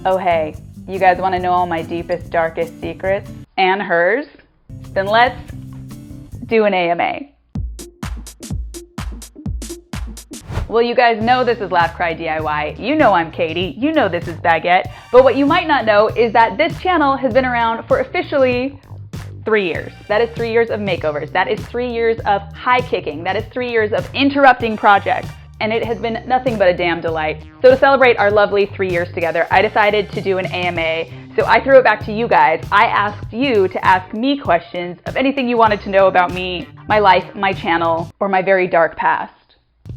Oh hey, you guys want to know all my deepest, darkest secrets? And hers? Then let's do an AMA. Well, you guys know this is Laugh Cry DIY. You know I'm Katie. You know this is Baguette. But what you might not know is that this channel has been around for officially 3 years. That is 3 years of makeovers. That is 3 years of high kicking. That is 3 years of interrupting projects. And it has been nothing but a damn delight. So to celebrate our lovely 3 years together, I decided to do an AMA. So I threw it back to you guys. I asked you to ask me questions of anything you wanted to know about me, my life, my channel, or my very dark past.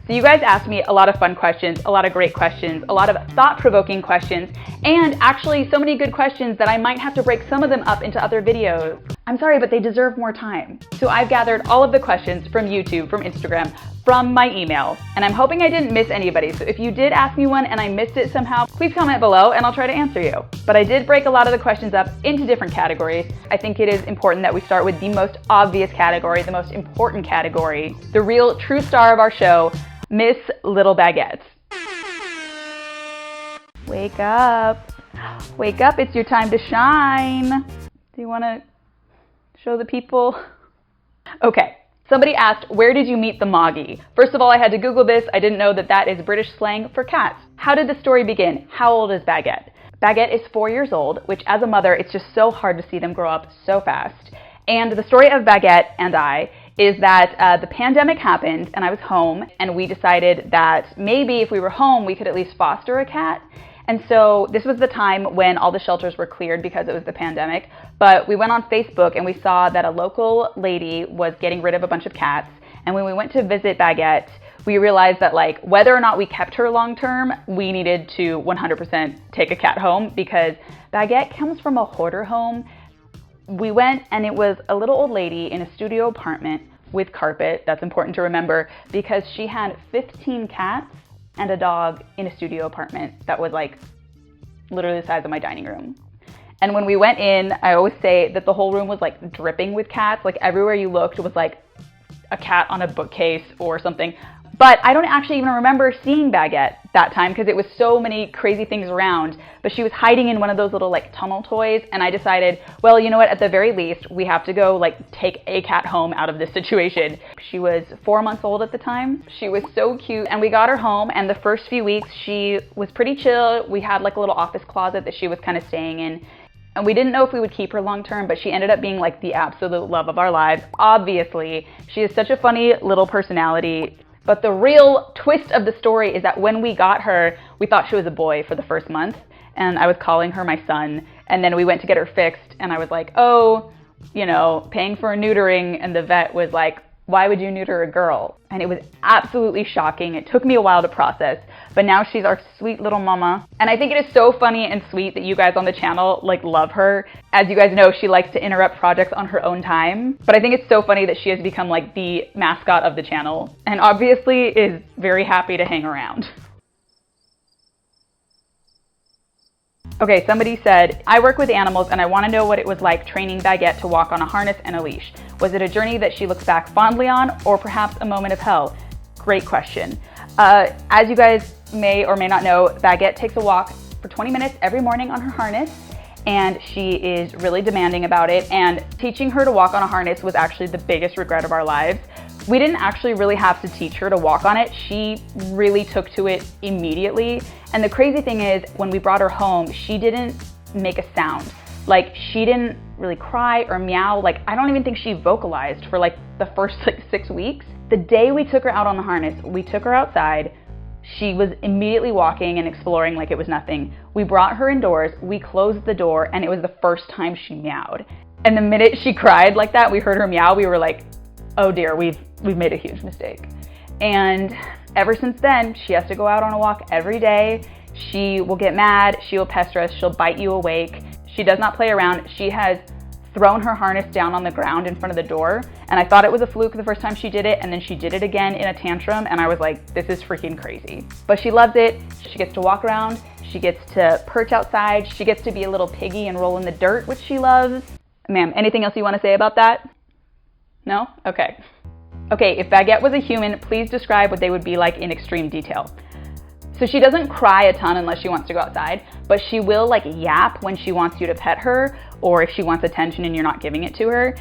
So you guys asked me a lot of fun questions, a lot of great questions, a lot of thought-provoking questions, and actually so many good questions that I might have to break some of them up into other videos. I'm sorry, but they deserve more time. So I've gathered all of the questions from YouTube, from Instagram, from my email, and I'm hoping I didn't miss anybody. So if you did ask me one and I missed it somehow, please comment below and I'll try to answer you. But I did break a lot of the questions up into different categories. I think it is important that we start with the most obvious category, the most important category, the real true star of our show, Miss Little Baguette. Wake up. Wake up, it's your time to shine. Do you want to show the people? Okay, somebody asked, where did you meet the Moggy? First of all, I had to Google this. I didn't know that that is British slang for cats. How did the story begin? How old is Baguette? Baguette is 4 years old, which as a mother, it's just so hard to see them grow up so fast. And the story of Baguette and I is that the pandemic happened and I was home and we decided that maybe if we were home, we could at least foster a cat. And so this was the time when all the shelters were cleared because it was the pandemic. But we went on Facebook and we saw that a local lady was getting rid of a bunch of cats. And when we went to visit Baguette, we realized that like whether or not we kept her long term, we needed to 100% take a cat home because Baguette comes from a hoarder home. We went and it was a little old lady in a studio apartment with carpet. That's important to remember because she had 15 cats and a dog in a studio apartment that was like literally the size of my dining room. And when we went in, I always say that the whole room was like dripping with cats. Like everywhere you looked was like a cat on a bookcase or something. But I don't actually even remember seeing Baguette that time because it was so many crazy things around. But she was hiding in one of those little like tunnel toys. And I decided, well, you know what? At the very least, we have to go like take a cat home out of this situation. She was 4 months old at the time. She was so cute. And we got her home. And the first few weeks, she was pretty chill. We had like a little office closet that she was kind of staying in. And we didn't know if we would keep her long term, but she ended up being like the absolute love of our lives. Obviously, she is such a funny little personality. But the real twist of the story is that when we got her, we thought she was a boy for the first month. And I was calling her my son. And then we went to get her fixed. And I was like, oh, you know, paying for a neutering. And the vet was like, why would you neuter a girl? And it was absolutely shocking. It took me a while to process. But now she's our sweet little mama. And I think it is so funny and sweet that you guys on the channel like love her. As you guys know, she likes to interrupt projects on her own time. But I think it's so funny that she has become like the mascot of the channel. And obviously is very happy to hang around. Okay, somebody said, I work with animals and I want to know what it was like training Baguette to walk on a harness and a leash. Was it a journey that she looks back fondly on or perhaps a moment of hell? Great question. As you guys may or may not know, Baguette takes a walk for 20 minutes every morning on her harness and she is really demanding about it. And teaching her to walk on a harness was actually the biggest regret of our lives. We didn't actually really have to teach her to walk on it. She really took to it immediately. And the crazy thing is, when we brought her home, she didn't make a sound. Like, she didn't really cry or meow. Like, I don't even think she vocalized for like the first like 6 weeks. The day we took her out on the harness, we took her outside. She was immediately walking and exploring like it was nothing. We brought her indoors, we closed the door, and it was the first time she meowed. And the minute she cried like that, we heard her meow, we were like, oh dear, we've made a huge mistake. And ever since then, she has to go out on a walk every day. She will get mad, she will pester us, she'll bite you awake. She does not play around. She has thrown her harness down on the ground in front of the door. And I thought it was a fluke the first time she did it, and then she did it again in a tantrum, and I was like, this is freaking crazy. But she loves it. She gets to walk around, she gets to perch outside, she gets to be a little piggy and roll in the dirt, which she loves. Ma'am, anything else you want to say about that? No? Okay. Okay, if Baguette was a human, please describe what they would be like in extreme detail. So she doesn't cry a ton unless she wants to go outside, but she will like yap when she wants you to pet her or if she wants attention and you're not giving it to her.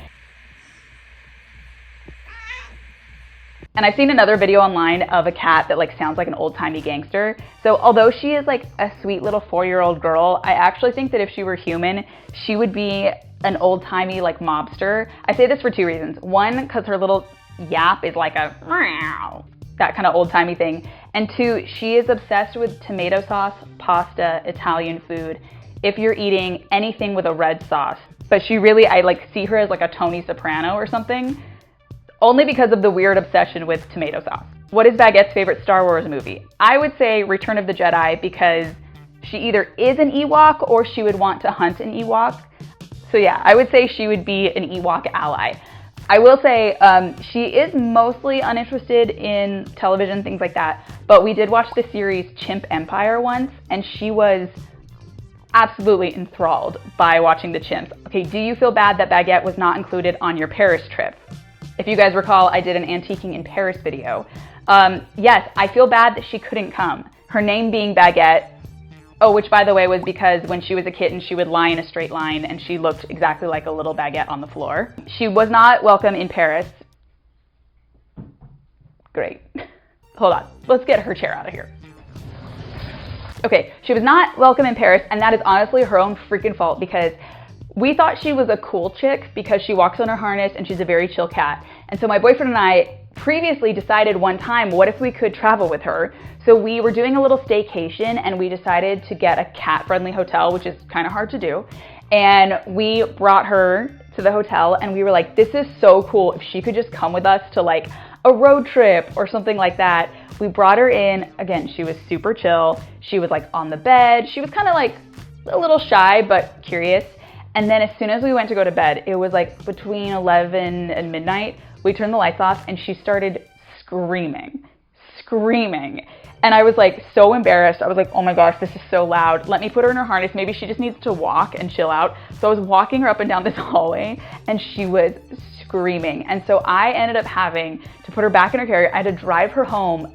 And I've seen another video online of a cat that like sounds like an old-timey gangster. So although she is like a sweet little 4-year-old girl, I actually think that if she were human, she would be an old-timey like mobster. I say this for 2 reasons. One, because her little yap is like a meow, that kind of old-timey thing. And 2, she is obsessed with tomato sauce, pasta, Italian food, if you're eating anything with a red sauce. But she really, I like see her as like a Tony Soprano or something. Only because of the weird obsession with tomato sauce. What is Baguette's favorite Star Wars movie? I would say Return of the Jedi because she either is an Ewok or she would want to hunt an Ewok. So yeah, I would say she would be an Ewok ally. I will say she is mostly uninterested in television, things like that, but we did watch the series Chimp Empire once and she was absolutely enthralled by watching the chimps. Okay, do you feel bad that Baguette was not included on your Paris trip? If you guys recall, I did an Antiquing in Paris video. Yes, I feel bad that she couldn't come. Her name being Baguette, oh, which by the way was because when she was a kitten, she would lie in a straight line and she looked exactly like a little baguette on the floor. She was not welcome in Paris. Great. Hold on, let's get her chair out of here. Okay, she was not welcome in Paris, and that is honestly her own freaking fault because we thought she was a cool chick because she walks on her harness and she's a very chill cat. And so my boyfriend and I previously decided one time, what if we could travel with her? So we were doing a little staycation and we decided to get a cat-friendly hotel, which is kind of hard to do. And we brought her to the hotel and we were like, this is so cool if she could just come with us to like a road trip or something like that. We brought her in. Again, she was super chill. She was like on the bed. She was kind of like a little shy, but curious. And then as soon as we went to go to bed, it was like between 11 and midnight, we turned the lights off and she started screaming. And I was like so embarrassed. I was like, oh my gosh, this is so loud. Let me put her in her harness. Maybe she just needs to walk and chill out. So I was walking her up and down this hallway and she was screaming. And so I ended up having to put her back in her carrier. I had to drive her home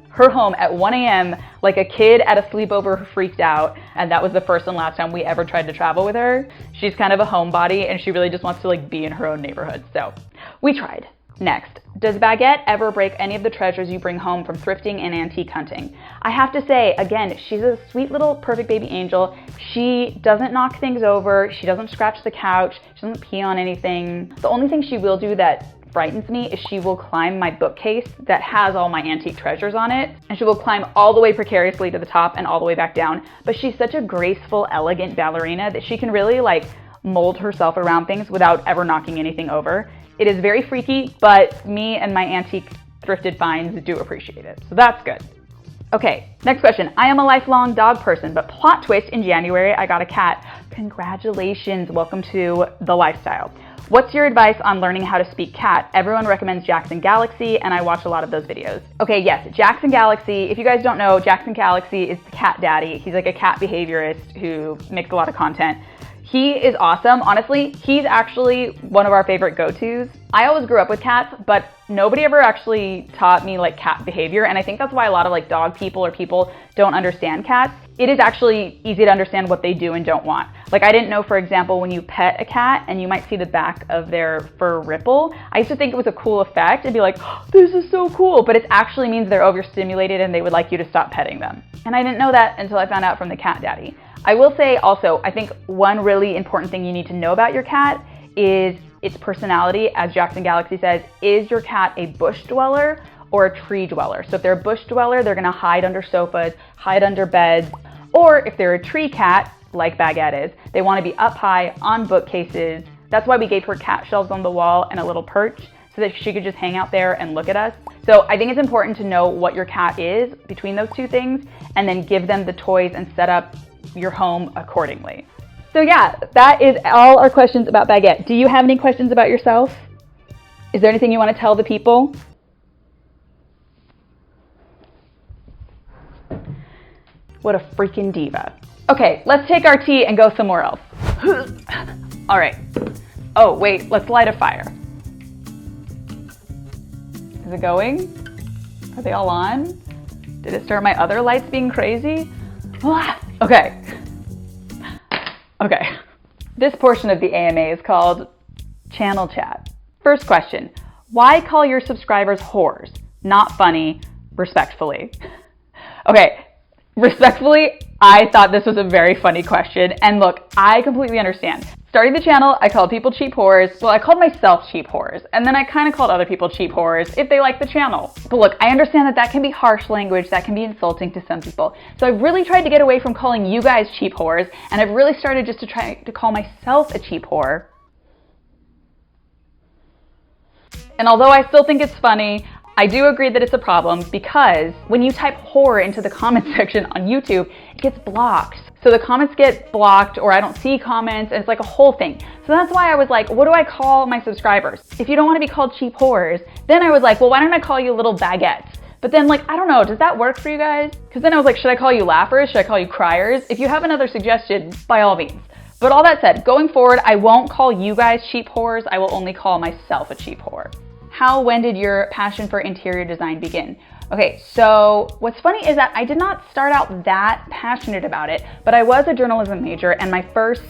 at 1 a.m. like a kid at a sleepover who freaked out. And that was the first and last time we ever tried to travel with her. She's kind of a homebody and she really just wants to like be in her own neighborhood. So we tried. Next, does Baguette ever break any of the treasures you bring home from thrifting and antique hunting? I have to say, again, she's a sweet little perfect baby angel. She doesn't knock things over. She doesn't scratch the couch. She doesn't pee on anything. The only thing she will do that frightens me is she will climb my bookcase that has all my antique treasures on it. And she will climb all the way precariously to the top and all the way back down. But she's such a graceful, elegant ballerina that she can really like mold herself around things without ever knocking anything over. It is very freaky, but me and my antique thrifted finds do appreciate it. So that's good. Okay, next question. I am a lifelong dog person, but plot twist, in January, I got a cat. Congratulations, welcome to the lifestyle. What's your advice on learning how to speak cat? Everyone recommends Jackson Galaxy, and I watch a lot of those videos. Okay, yes, Jackson Galaxy. If you guys don't know, Jackson Galaxy is the cat daddy. He's like a cat behaviorist who makes a lot of content. He is awesome. Honestly, he's actually one of our favorite go-tos. I always grew up with cats, but nobody ever actually taught me like cat behavior. And I think that's why a lot of like dog people or people don't understand cats. It is actually easy to understand what they do and don't want. Like I didn't know, for example, when you pet a cat and you might see the back of their fur ripple, I used to think it was a cool effect and be like, oh, this is so cool. But it actually means they're overstimulated and they would like you to stop petting them. And I didn't know that until I found out from the cat daddy. I will say also, I think one really important thing you need to know about your cat is its personality. As Jackson Galaxy says, is your cat a bush dweller or a tree dweller? So if they're a bush dweller, they're gonna hide under sofas, hide under beds, or if they're a tree cat, like Baguette is, they wanna be up high on bookcases. That's why we gave her cat shelves on the wall and a little perch so that she could just hang out there and look at us. So I think it's important to know what your cat is between those two things and then give them the toys and set up your home accordingly. So yeah, that is all our questions about Baguette. Do you have any questions about yourself? Is there anything you want to tell the people? What a freaking diva. Okay, let's take our tea and go somewhere else. All right. Oh, wait, let's light a fire. Is it going? Are they all on? Did it start my other lights being crazy? Okay. Okay. This portion of the AMA is called Channel Chat. First question, why call your subscribers whores? Not funny, respectfully. Okay, respectfully, I thought this was a very funny question. And look, I completely understand. Starting the channel, I called people cheap whores. Well, I called myself cheap whores. And then I kind of called other people cheap whores if they like the channel. But look, I understand that that can be harsh language, that can be insulting to some people. So I've really tried to get away from calling you guys cheap whores. And I've really started just to try to call myself a cheap whore. And although I still think it's funny, I do agree that it's a problem because when you type whore into the comment section on YouTube, it gets blocked. So the comments get blocked or I don't see comments and it's like a whole thing. So that's why I was like, what do I call my subscribers? If you don't want to be called cheap whores, then I was like, well, why don't I call you little baguettes? But then like, I don't know, does that work for you guys? Because then I was like, should I call you laughers? Should I call you criers? If you have another suggestion, by all means. But all that said, going forward, I won't call you guys cheap whores. I will only call myself a cheap whore. When did your passion for interior design begin? Okay, so what's funny is that I did not start out that passionate about it, but I was a journalism major and my first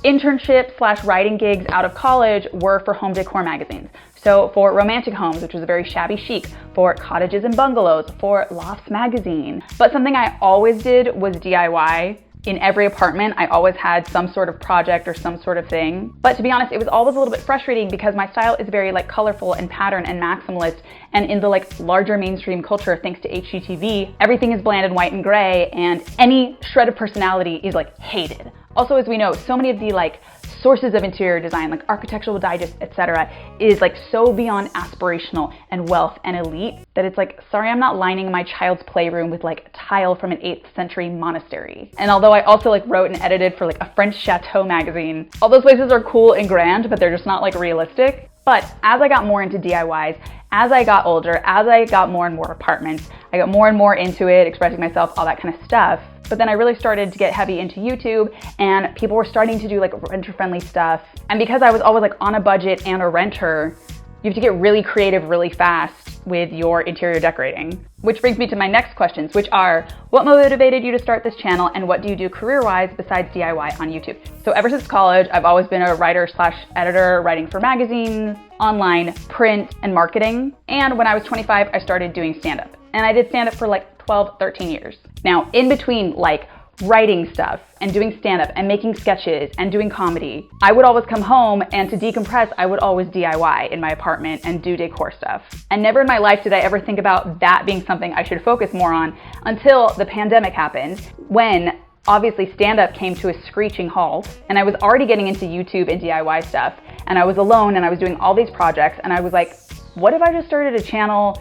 internship/writing gigs out of college were for home decor magazines. So for Romantic Homes, which was very shabby chic, for Cottages and Bungalows, for Lofts magazine. But something I always did was DIY. In every apartment, I always had some sort of project or some sort of thing. But to be honest, it was always a little bit frustrating because my style is very like colorful and pattern and maximalist. And in the like larger mainstream culture, thanks to HGTV, everything is bland and white and gray and any shred of personality is like hated. Also, as we know, so many of the like sources of interior design, like Architectural Digest, etc., is like so beyond aspirational and wealth and elite that it's like, sorry, I'm not lining my child's playroom with like tile from an 8th century monastery. And although I also like wrote and edited for like a French chateau magazine, all those places are cool and grand, but they're just not like realistic. But as I got more into DIYs, as I got older, as I got more and more apartments, I got more and more into it, expressing myself, all that kind of stuff. But then I really started to get heavy into YouTube and people were starting to do like renter-friendly stuff. And because I was always like on a budget and a renter, you have to get really creative really fast with your interior decorating. Which brings me to my next questions, which are, what motivated you to start this channel and what do you do career-wise besides DIY on YouTube? So ever since college, I've always been a writer/editor, writing for magazines, online, print, and marketing. And when I was 25, I started doing stand-up. And I did stand-up for like 12, 13 years. Now, in between like writing stuff and doing stand-up and making sketches and doing comedy, I would always come home and to decompress, I would always DIY in my apartment and do decor stuff. And never in my life did I ever think about that being something I should focus more on until the pandemic happened, when obviously stand-up came to a screeching halt and I was already getting into YouTube and DIY stuff and I was alone and I was doing all these projects and I was like, what if I just started a channel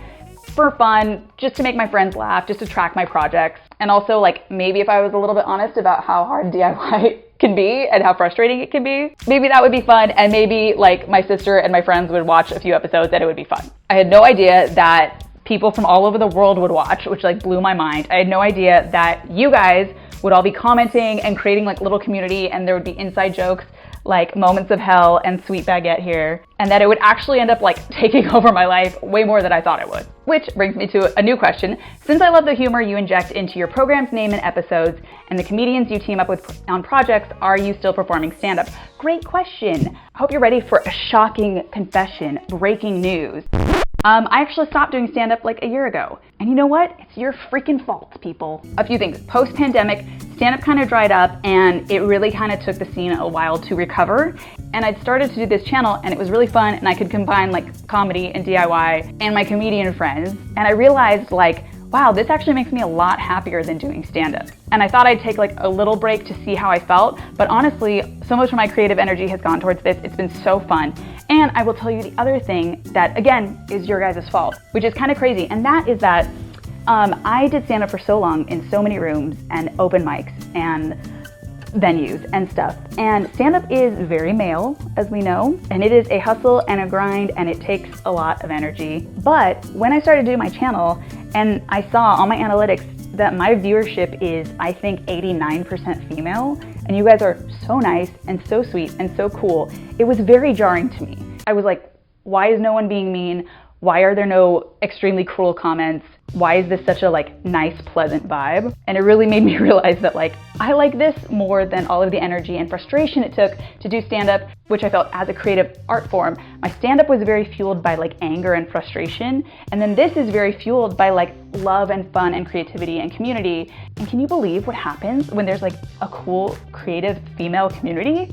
for fun, just to make my friends laugh, just to track my projects. And also like maybe if I was a little bit honest about how hard DIY can be and how frustrating it can be, maybe that would be fun and maybe like my sister and my friends would watch a few episodes and it would be fun. I had no idea that people from all over the world would watch, which like blew my mind. I had no idea that you guys would all be commenting and creating like little community and there would be inside jokes like Moments of Hell and Sweet Baguette here, and that it would actually end up like taking over my life way more than I thought it would. Which brings me to a new question. Since I love the humor you inject into your program's name and episodes and the comedians you team up with on projects, are you still performing stand-up? Great question. I hope you're ready for a shocking confession, breaking news. I actually stopped doing stand-up like a year ago. And you know what? It's your freaking fault, people. A few things. Post-pandemic, stand-up kind of dried up and it really kind of took the scene a while to recover. And I'd started to do this channel and it was really fun and I could combine like comedy and DIY and my comedian friends. And I realized like, wow, this actually makes me a lot happier than doing stand-up. And I thought I'd take like a little break to see how I felt, but honestly, so much of my creative energy has gone towards this. It's been so fun. And I will tell you the other thing that, again, is your guys' fault, which is kind of crazy. And that is that I did stand-up for so long in so many rooms and open mics and venues and stuff. And stand-up is very male, as we know, and it is a hustle and a grind and it takes a lot of energy. But when I started doing my channel and I saw on my analytics that my viewership is, I think, 89% female, and you guys are so nice and so sweet and so cool, it was very jarring to me. I was like, why is no one being mean? Why are there no extremely cruel comments? Why is this such a like nice, pleasant vibe? And it really made me realize that like, I like this more than all of the energy and frustration it took to do stand-up, which I felt as a creative art form. My stand-up was very fueled by like anger and frustration. And then this is very fueled by like love and fun and creativity and community. And can you believe what happens when there's like a cool, creative female community?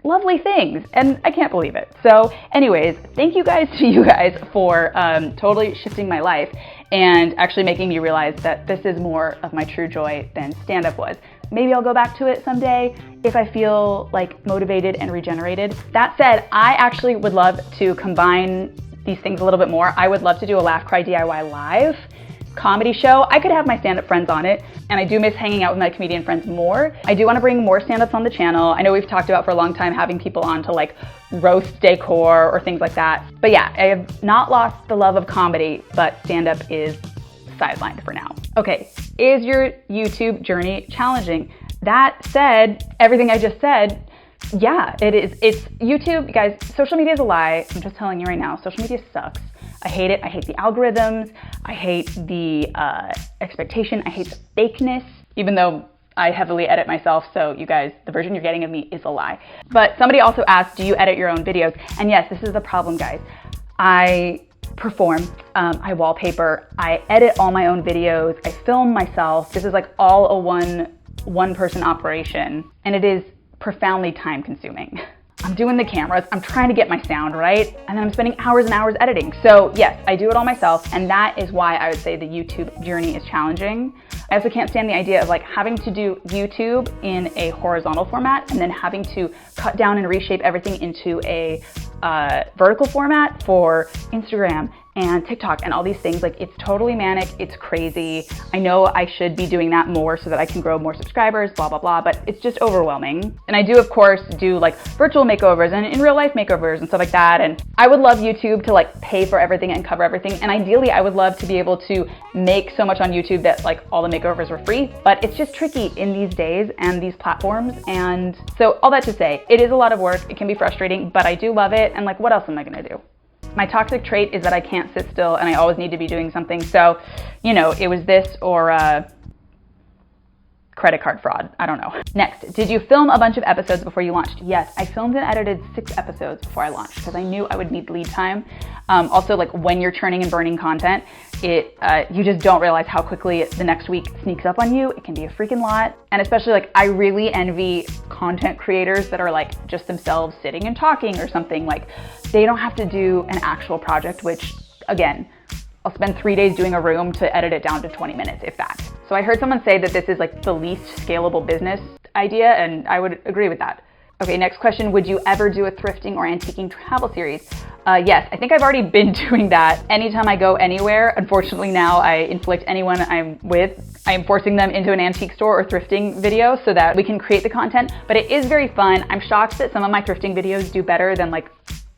Lovely things, and I can't believe it. So anyways, thank you guys for totally shifting my life and actually making me realize that this is more of my true joy than stand-up was. Maybe I'll go back to it someday if I feel like motivated and regenerated. That said, I actually would love to combine these things a little bit more. I would love to do a Laugh Cry DIY live comedy show. I could have my stand-up friends on it, and I do miss hanging out with my comedian friends more. I do want to bring more stand-ups on the channel. I know we've talked about for a long time having people on to like roast decor or things like that. But yeah, I have not lost the love of comedy, but stand-up is sidelined for now. Okay, is your YouTube journey challenging? That said, everything I just said, yeah, it is. It's YouTube, guys, social media is a lie. I'm just telling you right now, social media sucks. I hate it. I hate the algorithms. I hate the expectation. I hate the fakeness, even though I heavily edit myself. So you guys, the version you're getting of me is a lie. But somebody also asked, do you edit your own videos? And yes, this is the problem, guys. I perform, I wallpaper, I edit all my own videos. I film myself. This is like all a one person operation, and it is profoundly time consuming. I'm doing the cameras, I'm trying to get my sound right, and then I'm spending hours and hours editing. So yes, I do it all myself, and that is why I would say the YouTube journey is challenging. I also can't stand the idea of like having to do YouTube in a horizontal format and then having to cut down and reshape everything into a vertical format for Instagram and TikTok and all these things. Like, it's totally manic, it's crazy. I know I should be doing that more so that I can grow more subscribers, blah, blah, blah, but it's just overwhelming. And I do, of course, do like virtual makeovers and in real life makeovers and stuff like that. And I would love YouTube to like pay for everything and cover everything. And ideally, I would love to be able to make so much on YouTube that like all the makeovers were free, but it's just tricky in these days and these platforms. And so all that to say, it is a lot of work. It can be frustrating, but I do love it. And like, what else am I gonna do? My toxic trait is that I can't sit still and I always need to be doing something. So, you know, it was this or credit card fraud. I don't know. Next, did you film a bunch of episodes before you launched? Yes, I filmed and edited 6 episodes before I launched because I knew I would need lead time. Also, like when you're churning and burning content, you just don't realize how quickly the next week sneaks up on you. It can be a freaking lot. And especially like, I really envy content creators that are like just themselves sitting and talking or something. Like, they don't have to do an actual project, which again, I'll spend 3 days doing a room to edit it down to 20 minutes, if that. So I heard someone say that this is like the least scalable business idea, and I would agree with that. Okay, next question. Would you ever do a thrifting or antiquing travel series? Yes, I think I've already been doing that. Anytime I go anywhere, unfortunately now I inflict anyone I'm with, I am forcing them into an antique store or thrifting video so that we can create the content, but it is very fun. I'm shocked that some of my thrifting videos do better than like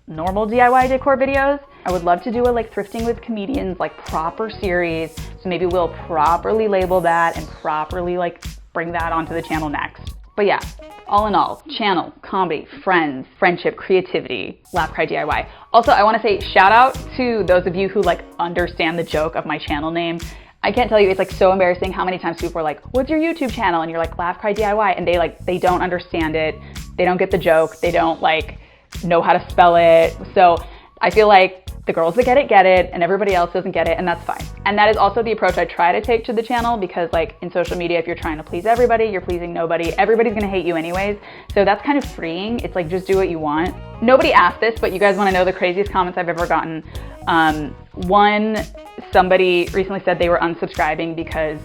normal DIY decor videos. I would love to do a like thrifting with comedians, like proper series. So maybe we'll properly label that and properly like bring that onto the channel next. But yeah, all in all, channel, comedy, friends, friendship, creativity, Laugh Cry DIY. Also, I want to say shout out to those of you who like understand the joke of my channel name. I can't tell you, it's like so embarrassing how many times people are like, what's your YouTube channel? And you're like, Laugh Cry DIY. And they don't understand it. They don't get the joke. They don't like know how to spell it. So I feel like the girls that get it, and everybody else doesn't get it, and that's fine. And that is also the approach I try to take to the channel, because like in social media, if you're trying to please everybody, you're pleasing nobody. Everybody's gonna hate you anyways. So that's kind of freeing. It's like, just do what you want. Nobody asked this, but you guys wanna know the craziest comments I've ever gotten. Somebody recently said they were unsubscribing because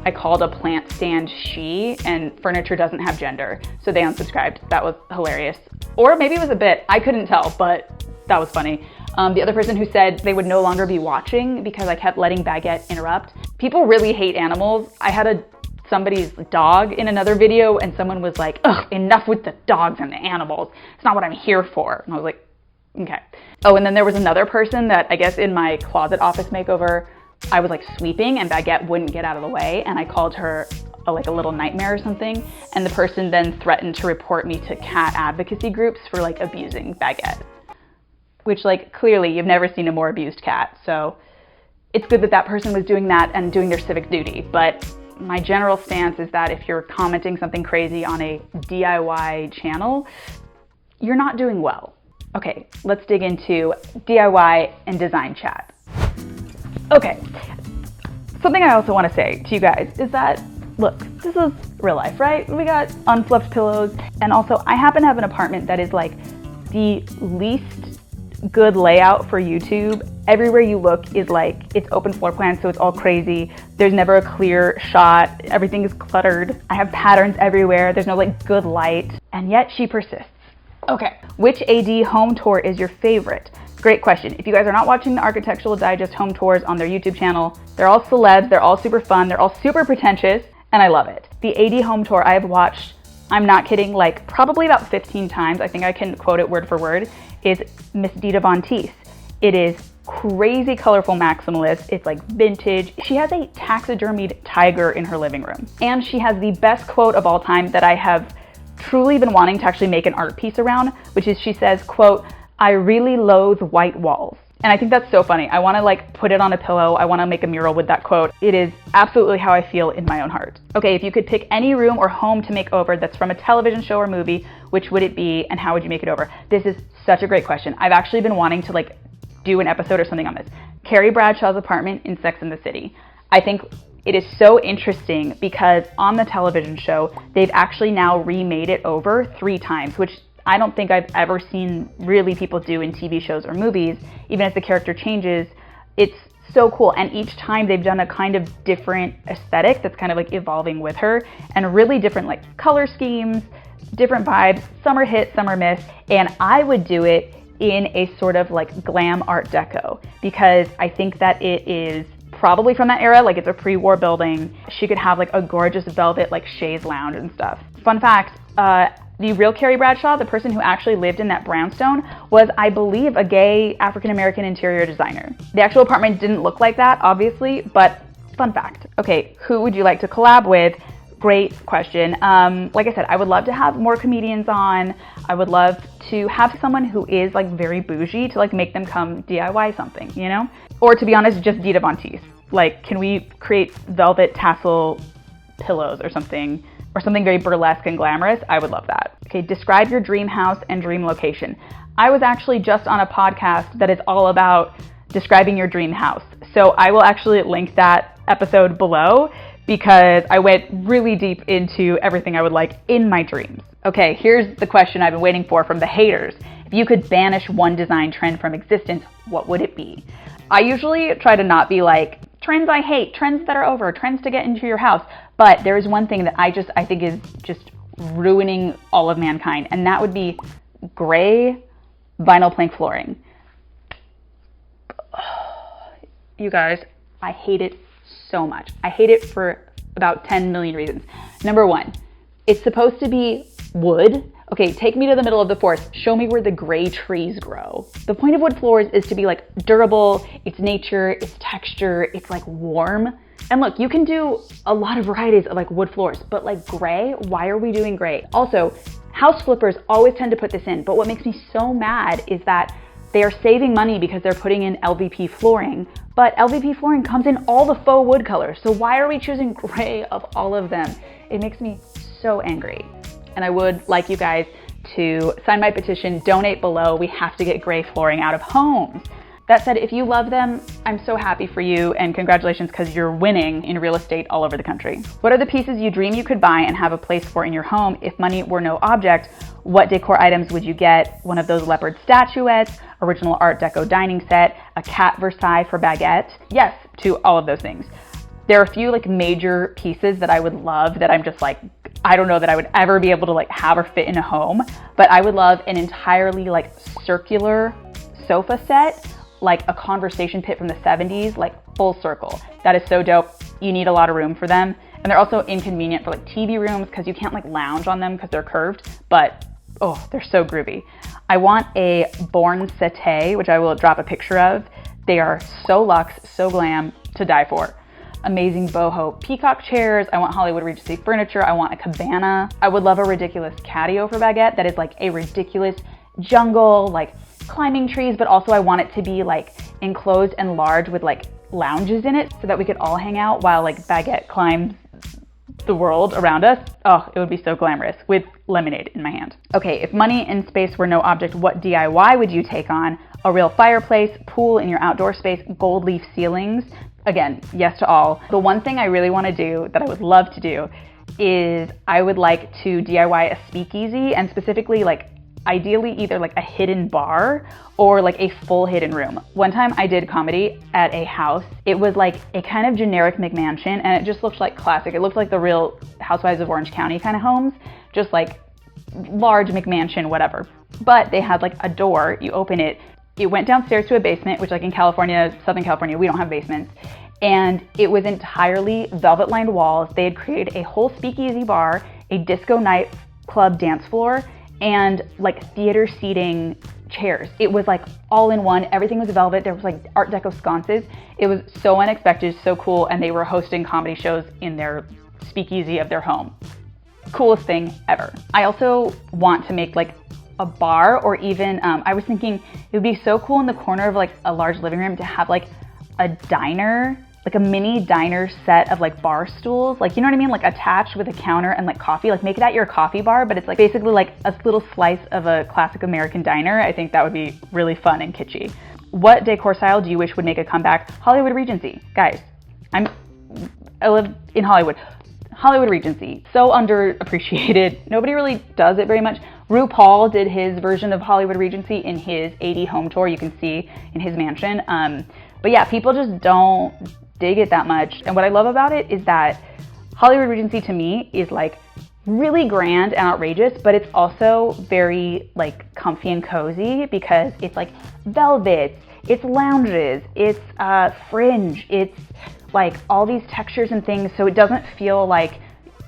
I called a plant stand she, and furniture doesn't have gender. So they unsubscribed. That was hilarious. Or maybe it was a bit, I couldn't tell, but that was funny. The other person who said they would no longer be watching because I kept letting Baguette interrupt. People really hate animals. I had somebody's dog in another video, and someone was like, ugh, enough with the dogs and the animals. It's not what I'm here for. And I was like, okay. Oh, and then there was another person that I guess in my closet office makeover, I was like sweeping and Baguette wouldn't get out of the way, and I called her like a little nightmare or something, and the person then threatened to report me to cat advocacy groups for like abusing Baguette. which like clearly you've never seen a more abused cat. So it's good that that person was doing that and doing their civic duty. But my general stance is that if you're commenting something crazy on a DIY channel, you're not doing well. Okay, let's dig into DIY and design chat. Okay, something I also want to say to you guys is that, look, this is real life, right? We got unfluffed pillows, and also I happen to have an apartment that is like the least good layout for YouTube. Everywhere you look is like, it's open floor plan, so it's all crazy. There's never a clear shot. Everything is cluttered. I have patterns everywhere. There's no like good light, and yet she persists. Okay, which AD home tour is your favorite? Great question. If you guys are not watching the Architectural Digest home tours on their YouTube channel, they're all celebs, they're all super fun, they're all super pretentious, and I love it. The AD home tour I have watched, I'm not kidding, like probably about 15 times, I think I can quote it word for word, is Miss Dita Von Teese. It is crazy colorful maximalist, it's like vintage. She has a taxidermied tiger in her living room. And she has the best quote of all time that I have truly been wanting to actually make an art piece around, which is she says, quote, "I really loathe white walls." And I think that's so funny. I want to like put it on a pillow. I want to make a mural with that quote. It is absolutely how I feel in my own heart. Okay, if you could pick any room or home to make over that's from a television show or movie, which would it be and how would you make it over? This is such a great question. I've actually been wanting to like do an episode or something on this. Carrie Bradshaw's apartment in Sex and the City. I think it is so interesting because on the television show, they've actually now remade it over 3 times, which I don't think I've ever seen really people do in TV shows or movies. Even as the character changes, it's so cool. And each time they've done a kind of different aesthetic that's kind of like evolving with her, and really different like color schemes, different vibes. Some are hit, some are miss. And I would do it in a sort of like glam art deco because I think that it is probably from that era, like it's a pre-war building. She could have like a gorgeous velvet like chaise lounge and stuff. Fun fact, the real Carrie Bradshaw, the person who actually lived in that brownstone, was, I believe, a gay African-American interior designer. The actual apartment didn't look like that, obviously, but fun fact. Okay, who would you like to collab with? Great question. Like I said, I would love to have more comedians on. I would love to have someone who is like very bougie to like make them come DIY something, you know? Or to be honest, just Dita Von Teese. Like, can we create velvet tassel pillows or something very burlesque and glamorous? I would love that. Okay, describe your dream house and dream location. I was actually just on a podcast that is all about describing your dream house. So I will actually link that episode below because I went really deep into everything I would like in my dreams. Okay, here's the question I've been waiting for from the haters. If you could banish one design trend from existence, what would it be? I usually try to not be like, trends I hate, trends that are over, trends to get into your house. But there is one thing that I think is just ruining all of mankind, and that would be gray vinyl plank flooring. You guys, I hate it so much. I hate it for about 10 million reasons. Number one, it's supposed to be wood. Okay, take me to the middle of the forest. Show me where the gray trees grow. The point of wood floors is to be like durable, it's nature, it's texture, it's like warm. And look, you can do a lot of varieties of like wood floors, but like gray, why are we doing gray? Also, house flippers always tend to put this in, but what makes me so mad is that they are saving money because they're putting in LVP flooring, but LVP flooring comes in all the faux wood colors. So why are we choosing gray of all of them? It makes me so angry. And I would like you guys to sign my petition, donate below. We have to get gray flooring out of homes. That said, if you love them, I'm so happy for you and congratulations because you're winning in real estate all over the country. What are the pieces you dream you could buy and have a place for in your home if money were no object? What decor items would you get? One of those leopard statuettes, original Art Deco dining set, a cat Versailles for Baguette? Yes, to all of those things. There are a few like major pieces that I would love that I'm just like, I don't know that I would ever be able to like have or fit in a home, but I would love an entirely like circular sofa set, like a conversation pit from the 70s, like full circle. That is so dope. You need a lot of room for them. And they're also inconvenient for like TV rooms because you can't like lounge on them because they're curved, but oh, they're so groovy. I want a Born settee, which I will drop a picture of. They are so luxe, so glam, to die for. Amazing boho peacock chairs. I want Hollywood Regency furniture. I want a cabana. I would love a ridiculous catio for Baguette that is like a ridiculous jungle, like climbing trees, but also I want it to be like enclosed and large with like lounges in it so that we could all hang out while like Baguette climbs the world around us. Oh, it would be so glamorous with lemonade in my hand. Okay, if money and space were no object, what DIY would you take on? A real fireplace, pool in your outdoor space, gold leaf ceilings. Again, yes to all. The one thing I really want to do that I would love to do is I would like to DIY a speakeasy, and specifically like ideally either like a hidden bar or like a full hidden room. One time I did comedy at a house. It was like a kind of generic McMansion, and it just looked like classic. It looked like the real Housewives of Orange County kind of homes, just like large McMansion, whatever. But they had like a door, you open it, it went downstairs to a basement, which like in California, Southern California, we don't have basements. And it was entirely velvet lined walls. They had created a whole speakeasy bar, a disco night club dance floor, and like theater seating chairs. It was like all in one. Everything was velvet. There was like Art Deco sconces. It was so unexpected, so cool. And they were hosting comedy shows in their speakeasy of their home. Coolest thing ever. I also want to make like a bar, or even I was thinking it would be so cool in the corner of like a large living room to have like a diner, like a mini diner set of like bar stools, like, you know what I mean? Like attached with a counter and like coffee, like make that your coffee bar, but it's like basically like a little slice of a classic American diner. I think that would be really fun and kitschy. What decor style do you wish would make a comeback? Hollywood Regency. Guys, I live in Hollywood. Hollywood Regency, so underappreciated. Nobody really does it very much. RuPaul did his version of Hollywood Regency in his 80 home tour, you can see in his mansion. But yeah, people just don't dig it that much. And what I love about it is that Hollywood Regency to me is like really grand and outrageous, but it's also very like comfy and cozy because it's like velvets, it's lounges, it's fringe, it's like all these textures and things. So it doesn't feel like,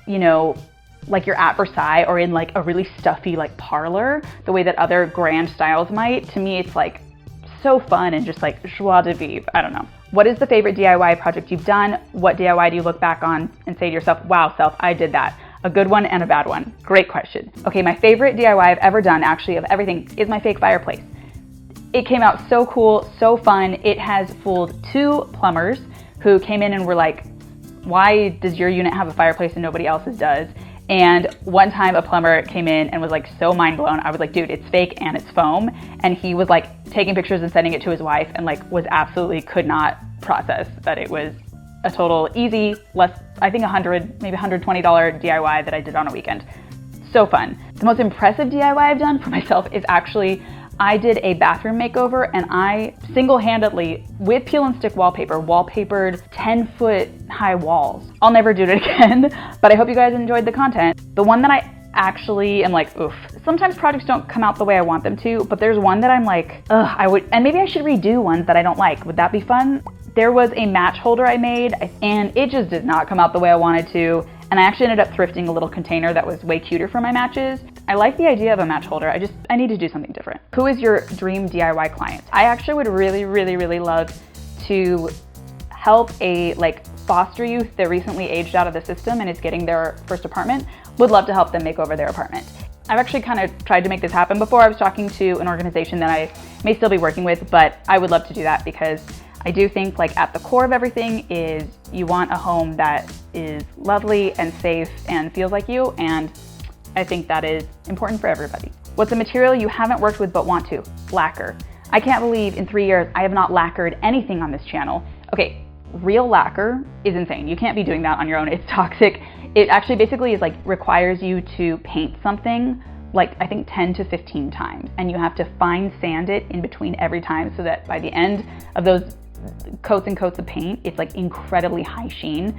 you know, like you're at Versailles or in like a really stuffy like parlor the way that other grand styles might. To me, it's like so fun and just like joie de vivre. I don't know. What is the favorite DIY project you've done? What DIY do you look back on and say to yourself, wow, self, I did that? A good one and a bad one. Great question. Okay, my favorite DIY I've ever done, actually of everything, is my fake fireplace. It came out so cool, so fun. It has fooled 2 plumbers who came in and were like, why does your unit have a fireplace and nobody else's does? And one time a plumber came in and was like so mind blown. I was like, dude, it's fake and it's foam. And he was like taking pictures and sending it to his wife and like was absolutely could not process that it was a total easy, less, I think $100, maybe $120 DIY that I did on a weekend. So fun. The most impressive DIY I've done for myself is actually, I did a bathroom makeover and I single-handedly, with peel and stick wallpaper, wallpapered 10-foot high walls. I'll never do it again, but I hope you guys enjoyed the content. The one that I actually am like, oof. Sometimes projects don't come out the way I want them to, but there's one that I'm like, ugh, I would, and maybe I should redo ones that I don't like. Would that be fun? There was a match holder I made and it just did not come out the way I wanted to. And I actually ended up thrifting a little container that was way cuter for my matches. I like the idea of a match holder. I need to do something different. Who is your dream DIY client? I actually would really love to help a like foster youth that recently aged out of the system and is getting their first apartment. Would love to help them make over their apartment. I've actually kind of tried to make this happen before. I was talking to an organization that I may still be working with, but I would love to do that because I do think like at the core of everything is you want a home that is lovely and safe and feels like you, and I think that is important for everybody. What's a material you haven't worked with but want to? Lacquer. I can't believe in 3 years I have not lacquered anything on this channel. Okay, real lacquer is insane. You can't be doing that on your own. It's toxic. It actually basically is like requires you to paint something like I think 10 to 15 times, and you have to fine sand it in between every time so that by the end of those coats and coats of paint, it's like incredibly high sheen.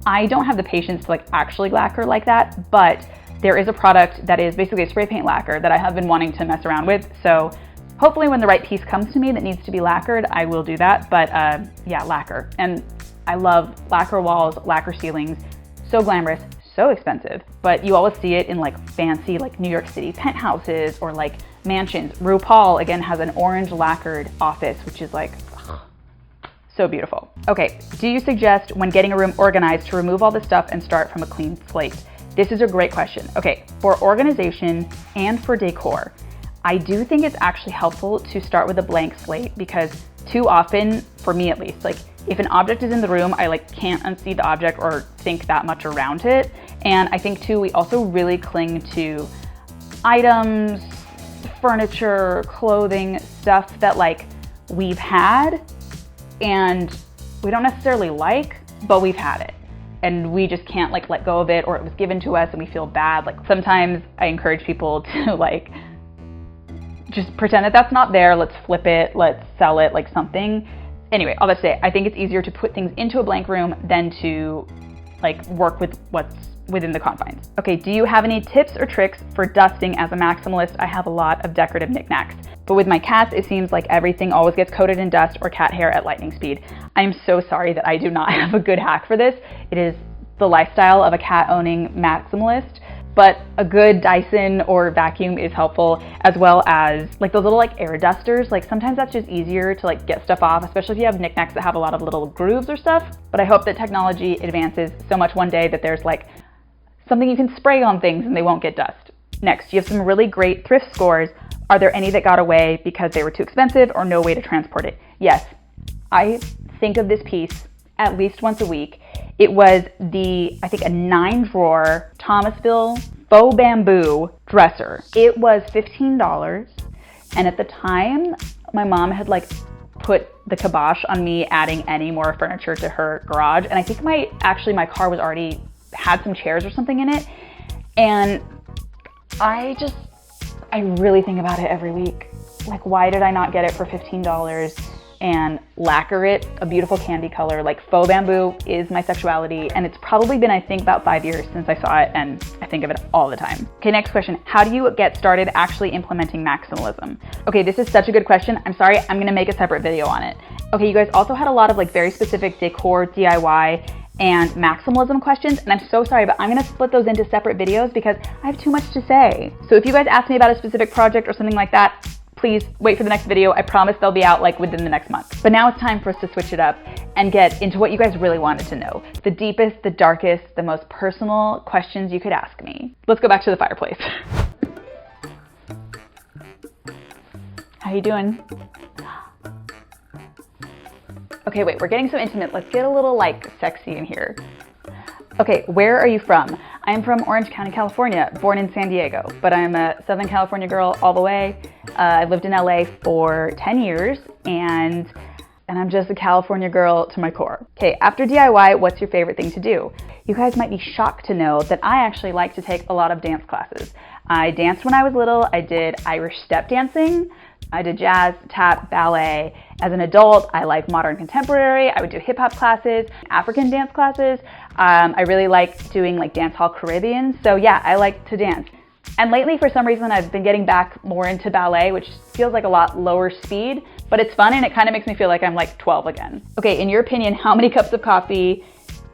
I don't have the patience to like actually lacquer like that, but there is a product that is basically a spray paint lacquer that I have been wanting to mess around with. So hopefully when the right piece comes to me that needs to be lacquered, I will do that. But yeah, lacquer. And I love lacquer walls, lacquer ceilings. So glamorous, so expensive. But you always see it in like fancy like New York City penthouses or like mansions. RuPaul again has an orange lacquered office, which is like so beautiful. Okay, do you suggest when getting a room organized to remove all the stuff and start from a clean slate? This is a great question. Okay, for organization and for decor, I do think it's actually helpful to start with a blank slate because too often, for me at least, like if an object is in the room, I like can't unsee the object or think that much around it. And I think too, we also really cling to items, furniture, clothing, stuff that like we've had and we don't necessarily like, but we've had it. And we just can't like let go of it, or it was given to us and we feel bad. Like sometimes I encourage people to like, just pretend that that's not there. Let's flip it, let's sell it, like something. Anyway, all that to say, I think it's easier to put things into a blank room than to like work with what's within the confines. Okay, do you have any tips or tricks for dusting as a maximalist? I have a lot of decorative knickknacks, but with my cats, it seems like everything always gets coated in dust or cat hair at lightning speed. I'm so sorry that I do not have a good hack for this. It is the lifestyle of a cat owning maximalist, but a good Dyson or vacuum is helpful, as well as like those little like air dusters. Like sometimes that's just easier to like get stuff off, especially if you have knickknacks that have a lot of little grooves or stuff. But I hope that technology advances so much one day that there's like something you can spray on things and they won't get dust. Next, you have some really great thrift scores. Are there any that got away because they were too expensive or no way to transport it? Yes, I think of this piece at least once a week. It was I think a 9-drawer Thomasville faux bamboo dresser. It was $15. And at the time, my mom had like put the kibosh on me adding any more furniture to her garage. And I think my car was already had some chairs or something in it. And I really think about it every week. Like, why did I not get it for $15 and lacquer it a beautiful candy color? Like, faux bamboo is my sexuality, and it's probably been, I think, about 5 years since I saw it, and I think of it all the time. Okay, next question. How do you get started actually implementing maximalism? Okay, this is such a good question. I'm sorry, I'm gonna make a separate video on it. Okay, you guys also had a lot of like very specific decor, DIY, and maximalism questions, and I'm so sorry, but I'm gonna split those into separate videos because I have too much to say. So if you guys ask me about a specific project or something like that, please wait for the next video. I promise they'll be out like within the next month. But now it's time for us to switch it up and get into what you guys really wanted to know. The deepest, the darkest, the most personal questions you could ask me. Let's go back to the fireplace. How you doing? Okay, wait, we're getting so intimate. Let's get a little like sexy in here. Okay, where are you from? I'm from Orange County, California, born in San Diego, but I'm a Southern California girl all the way. I lived in LA for 10 years and I'm just a California girl to my core. Okay, after DIY, what's your favorite thing to do? You guys might be shocked to know that I actually like to take a lot of dance classes. I danced when I was little. I did Irish step dancing. I did jazz, tap, ballet. As an adult, I like modern contemporary. I would do hip hop classes, African dance classes. I really like doing like dance hall Caribbean. So yeah, I like to dance. And lately, for some reason, I've been getting back more into ballet, which feels like a lot lower speed, but it's fun and it kind of makes me feel like I'm like 12 again. Okay, in your opinion, how many cups of coffee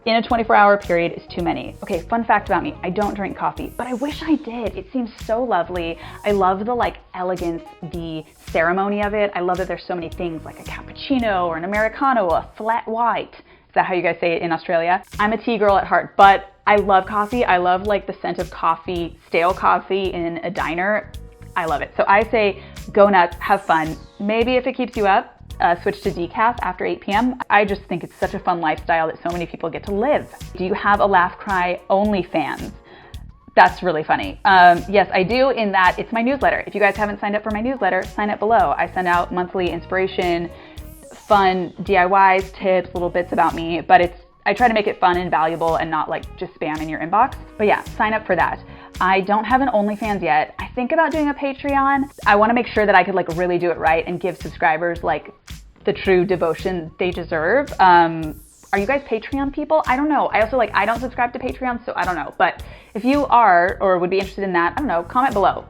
in a 24-hour period is too many? Okay, fun fact about me, I don't drink coffee, but I wish I did. It seems so lovely. I love the like elegance, the ceremony of it. I love that there's so many things like a cappuccino or an Americano, a flat white. Is that how you guys say it in Australia? I'm a tea girl at heart, but I love coffee. I love like the scent of coffee, stale coffee in a diner. I love it. So I say go nuts, have fun. Maybe if it keeps you up, switch to decaf after 8 p.m. I just think it's such a fun lifestyle that so many people get to live. Do you have a laugh cry OnlyFans? That's really funny. Yes, I do, in that it's my newsletter. If you guys haven't signed up for my newsletter, sign up below. I send out monthly inspiration, fun DIYs, tips, little bits about me, but I try to make it fun and valuable and not like just spam in your inbox. But yeah, sign up for that. I don't have an OnlyFans yet. I think about doing a Patreon. I want to make sure that I could like really do it right and give subscribers like the true devotion they deserve. Are you guys Patreon people? I don't know. I also I don't subscribe to Patreon, so I don't know. But if you are or would be interested in that, I don't know, comment below.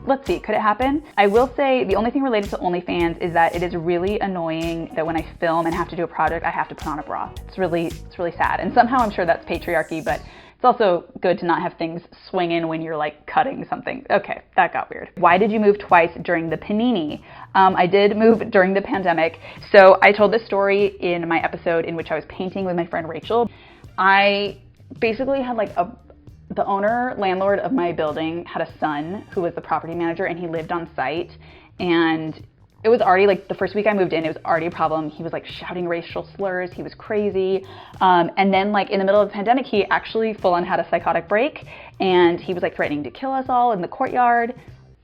Let's see, could it happen? I will say the only thing related to OnlyFans is that it is really annoying that when I film and have to do a project, I have to put on a bra. It's really sad. And somehow I'm sure that's patriarchy, but it's also good to not have things swing in when you're like cutting something. Okay, that got weird. Why did you move twice during the panini? I did move during the pandemic. So I told this story in my episode in which I was painting with my friend Rachel. I basically had like a The owner, landlord of my building had a son who was the property manager, and he lived on site. And it was already like the first week I moved in, it was already a problem. He was like shouting racial slurs. He was crazy. And then like in the middle of the pandemic, he actually full on had a psychotic break, and he was like threatening to kill us all in the courtyard.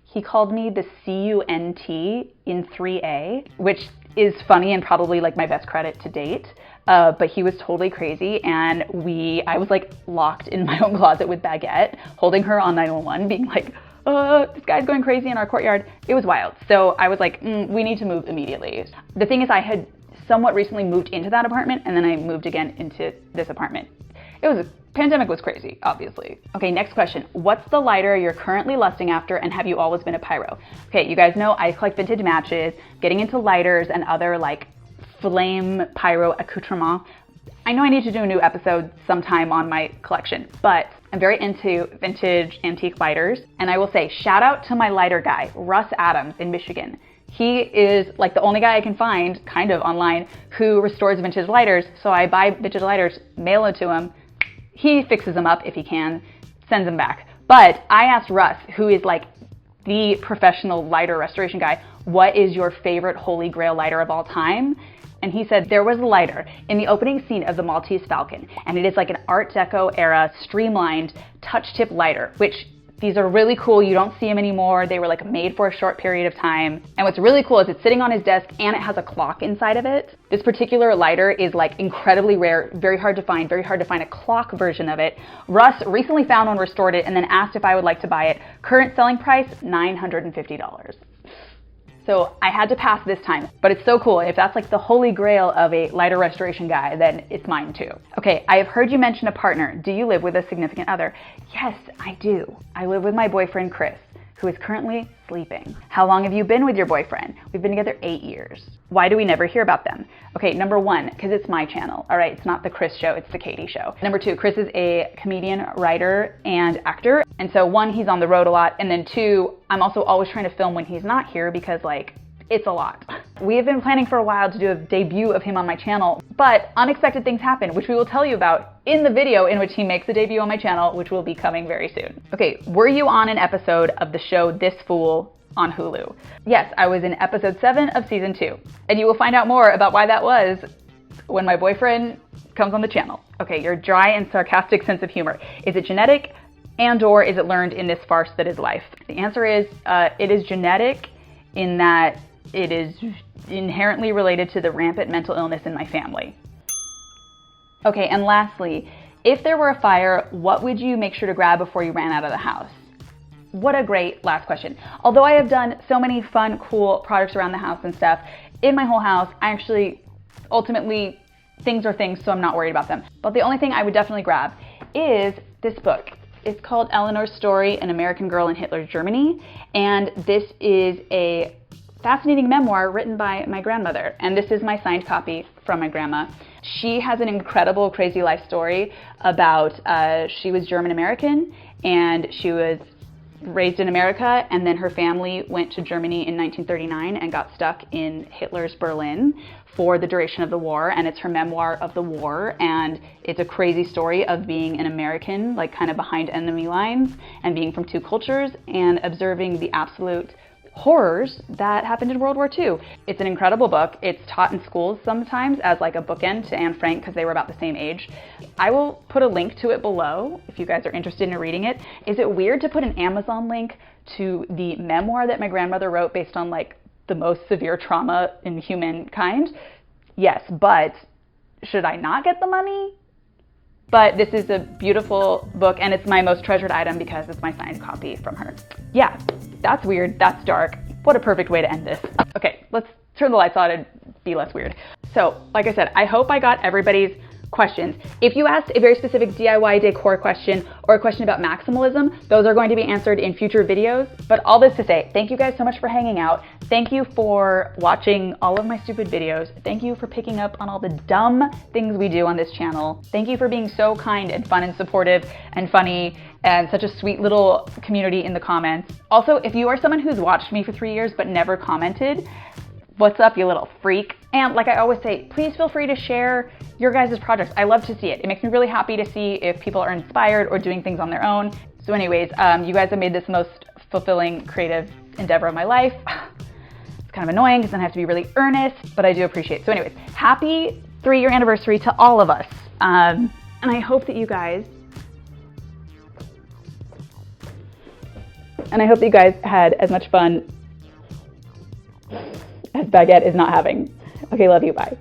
He called me the CUNT in 3A, which is funny and probably like my best credit to date. But he was totally crazy, and I was like locked in my own closet with Baguette, holding her on 911, being like, this guy's going crazy in our courtyard. It was wild. So I was like, we need to move immediately. The thing is, I had somewhat recently moved into that apartment, and then I moved again into this apartment. Pandemic was crazy, obviously. Okay, next question. What's the lighter you're currently lusting after, and have you always been a pyro? Okay, you guys know I collect vintage matches, getting into lighters and other like flame pyro accoutrements. I know I need to do a new episode sometime on my collection, but I'm very into vintage antique lighters. And I will say, shout out to my lighter guy, Russ Adams in Michigan. He is like the only guy I can find kind of online who restores vintage lighters. So I buy vintage lighters, mail it to him. He fixes them up if he can, sends them back. But I asked Russ, who is like the professional lighter restoration guy, what is your favorite holy grail lighter of all time? And he said there was a lighter in the opening scene of the Maltese Falcon, and it is like an Art Deco era streamlined touch tip lighter, which these are really cool. You don't see them anymore. They were like made for a short period of time. And what's really cool is it's sitting on his desk and it has a clock inside of it. This particular lighter is like incredibly rare, very hard to find a clock version of it. Russ recently found one, restored it, and then asked if I would like to buy it. Current selling price, $950. So I had to pass this time, but it's so cool. If that's like the holy grail of a lighter restoration guy, then it's mine too. Okay, I have heard you mention a partner. Do you live with a significant other? Yes, I do. I live with my boyfriend, Chris, who is currently sleeping. How long have you been with your boyfriend? We've been together 8 years. Why do we never hear about them? Okay, number one, because it's my channel. All right, it's not the Chris show, it's the Katie show. Number two, Chris is a comedian, writer, and actor. And so one, he's on the road a lot. And then two, I'm also always trying to film when he's not here because like, it's a lot. We have been planning for a while to do a debut of him on my channel, but unexpected things happen, which we will tell you about in the video in which he makes a debut on my channel, which will be coming very soon. Okay, were you on an episode of the show This Fool on Hulu? Yes, I was in episode 7 of season 2, and you will find out more about why that was when my boyfriend comes on the channel. Okay, your dry and sarcastic sense of humor. Is it genetic and/or is it learned in this farce that is life? The answer is it is genetic in that it is inherently related to the rampant mental illness in my family. Okay, and lastly, if there were a fire, what would you make sure to grab before you ran out of the house? What a great last question. Although I have done so many fun, cool projects around the house and stuff, in my whole house, I actually, ultimately, things are things, so I'm not worried about them. But the only thing I would definitely grab is this book. It's called Eleanor's Story, An American Girl in Hitler's Germany, and this is a fascinating memoir written by my grandmother, and this is my signed copy from my grandma. She has an incredible, crazy life story about, she was German American, and she was raised in America, and then her family went to Germany in 1939 and got stuck in Hitler's Berlin for the duration of the war, and it's her memoir of the war, and it's a crazy story of being an American, like kind of behind enemy lines, and being from two cultures, and observing the absolute horrors that happened in World War II. It's an incredible book. It's taught in schools sometimes as like a bookend to Anne Frank because they were about the same age. I will put a link to it below if you guys are interested in reading it. Is it weird to put an Amazon link to the memoir that my grandmother wrote based on like the most severe trauma in humankind? Yes, but should I not get the money? But this is a beautiful book, and it's my most treasured item because it's my signed copy from her. Yeah, that's weird, that's dark. What a perfect way to end this. Okay, let's turn the lights on and be less weird. So, like I said, I hope I got everybody's questions. If you asked a very specific DIY decor question or a question about maximalism, those are going to be answered in future videos. But all this to say, thank you guys so much for hanging out. Thank you for watching all of my stupid videos. Thank you for picking up on all the dumb things we do on this channel. Thank you for being so kind and fun and supportive and funny and such a sweet little community in the comments. Also, if you are someone who's watched me for 3 years but never commented, What's up, you little freak? And like I always say, please feel free to share your guys' projects. I love to see it. It makes me really happy to see if people are inspired or doing things on their own. So anyways, you guys have made this the most fulfilling creative endeavor of my life. It's kind of annoying because then I have to be really earnest, but I do appreciate it. So anyways, happy 3-year anniversary to all of us. And I hope that you guys had as much fun as Baguette is not having. Okay, love you, bye.